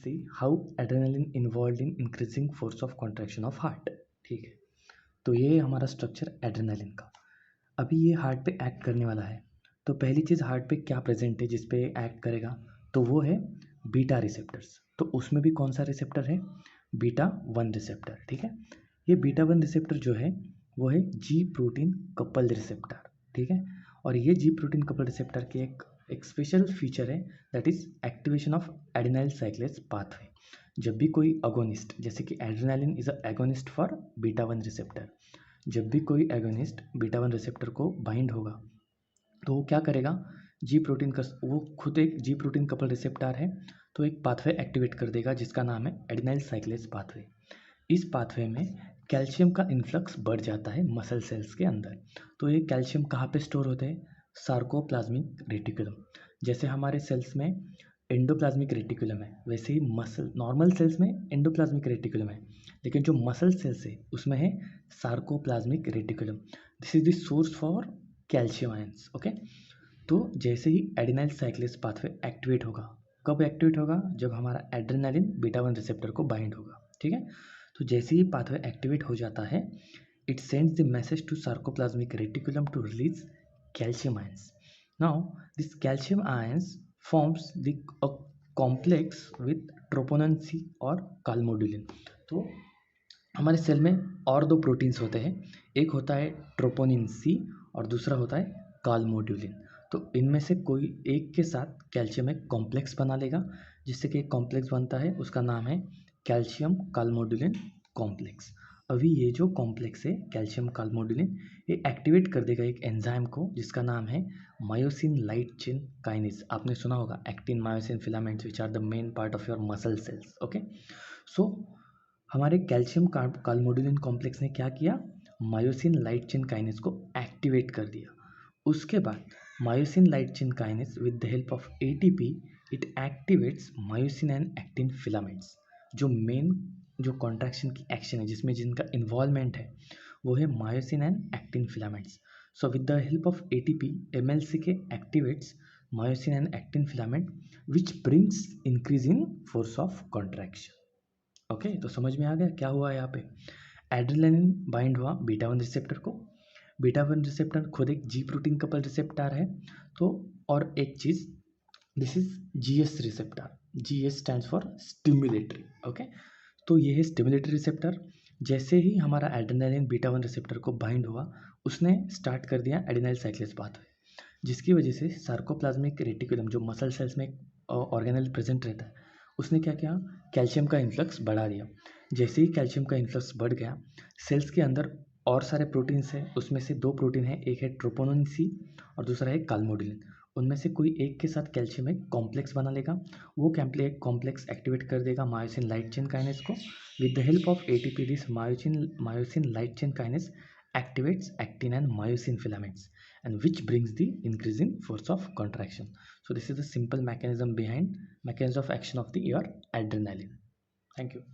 See how adrenaline involve in increasing force of contraction of heart. ठीक है, तो ये हमारा स्ट्रक्चर एड्रेनालिन का। अभी ये हार्ट पे एक्ट करने वाला है, तो पहली चीज़ हार्ट पे क्या प्रेजेंट है जिस पे एक्ट करेगा, तो वो है बीटा रिसेप्टर्स। तो उसमें भी कौन सा रिसेप्टर है, बीटा 1 रिसेप्टर। ठीक है, ये बीटा 1 रिसेप्टर जो है वो है जी प्रोटीन कपल्ड रिसेप्टर। ठीक है, और ये जी प्रोटीन कपल्ड रिसेप्टर के एक स्पेशल फीचर है, that is activation of adenylyl साइक्लेज pathway. जब भी कोई अगोनिस्ट, जैसे कि adrenaline is a agonist for beta 1 receptor, जब भी कोई एगोनिस्ट बीटा 1 रिसेप्टर को बाइंड होगा तो वो क्या करेगा, जी प्रोटीन का, वो खुद एक जी प्रोटीन कपल रिसेप्टर है, तो एक पाथवे एक्टिवेट कर देगा जिसका नाम है एडिनाइल साइक्लेज पाथवे। इस पाथवे में कैल्शियम का इन्फ्लक्स बढ़ जाता है मसल सेल्स के अंदर। तो ये कैल्शियम कहाँ पे स्टोर होते हैं, सार्कोप्लाज्मिक रेटिकुलम। जैसे हमारे सेल्स में एंडोप्लाज्मिक रेटिकुलम है, वैसे ही मसल नॉर्मल सेल्स में एंडोप्लाज्मिक रेटिकुलम है, लेकिन जो मसल सेल्स है उसमें है sarcoplasmic reticulum. This is the source for calcium ions. Okay, तो जैसे ही एडिनाइल साइक्लेज पाथवे एक्टिवेट होगा, कब एक्टिवेट होगा, जब हमारा एड्रेनालिन बीटा 1 रिसेप्टर को बाइंड होगा। ठीक है, तो जैसे ही पाथवे एक्टिवेट हो जाता है, it sends the message to sarcoplasmic reticulum to release calcium ions. Now this calcium ions forms the complex with troponin C और काल्मोडुलिन। तो हमारे सेल में और दो प्रोटीन्स होते हैं, एक होता है ट्रोपोनिन सी और दूसरा होता है काल्मोडुलिन। तो इनमें से कोई एक के साथ कैल्शियम एक कॉम्प्लेक्स बना लेगा, जिससे कि एक कॉम्प्लेक्स बनता है, उसका नाम है कैल्शियम काल्मोडुलिन कॉम्प्लेक्स। अभी ये जो कॉम्प्लेक्स है कैल्शियम काल्मोडुलिन, ये एक्टिवेट कर देगा एक एंजाइम को जिसका नाम है मायोसिन लाइट चेन काइनेज। आपने सुना होगा actin myosin filaments which are the main part of your muscle cells. Okay, so हमारे कैल्शियम काल्मोडुलिन कॉम्प्लेक्स ने क्या किया, मायोसिन लाइट चेन काइनेज को एक्टिवेट कर दिया। उसके बाद myosin light chain kinase with the help of ATP it activates myosin and actin filaments. जो मेन जो कॉन्ट्रैक्शन की एक्शन है, जिसमें जिनका इन्वॉल्वमेंट है, वो है myosin and actin filaments. So with the help of ATP MLCK activates myosin and actin filament which brings increase in force of contraction. Okay, तो समझ में आ गया क्या हुआ यहाँ पे। एड्रेनालिन बाइंड हुआ बीटा 1 रिसेप्टर को, बीटा 1 रिसेप्टर खुद एक जी प्रोटीन कपल रिसेप्टर है। तो और एक चीज़, this is GS receptor, GS stands for stimulatory. Okay, तो ये है स्टिमुलेटरी रिसेप्टर। जैसे ही हमारा एड्रेनालिन बीटा 1 रिसेप्टर को बाइंड हुआ, उसने स्टार्ट कर दिया एडिनाइल साइक्लेज पाथवे, जिसकी वजह से सार्कोप्लाज्मिक रेटिकुलम जो मसल सेल्स में ऑर्गेनल प्रेजेंट रहता है, उसने क्या किया, कैल्शियम का इन्फ्लक्स बढ़ा दिया। जैसे ही कैल्शियम का इन्फ्लक्स बढ़ गया, सेल्स के अंदर और सारे प्रोटीन्स हैं, उसमें से दो प्रोटीन है, एक है ट्रोपोनिन सी और दूसरा है काल्मोडुलिन। उनमें से कोई एक के साथ कैल्शियम एक कॉम्प्लेक्स बना लेगा, वो कॉम्प्लेक्स एक्टिवेट कर देगा मायोसिन लाइट चेन काइनेज को। With the help of ATP this myosin light chain kinase activates actin and myosin filaments, and which brings the increase in force of contraction. So this is the simple mechanism of action of the your adrenaline. Thank you.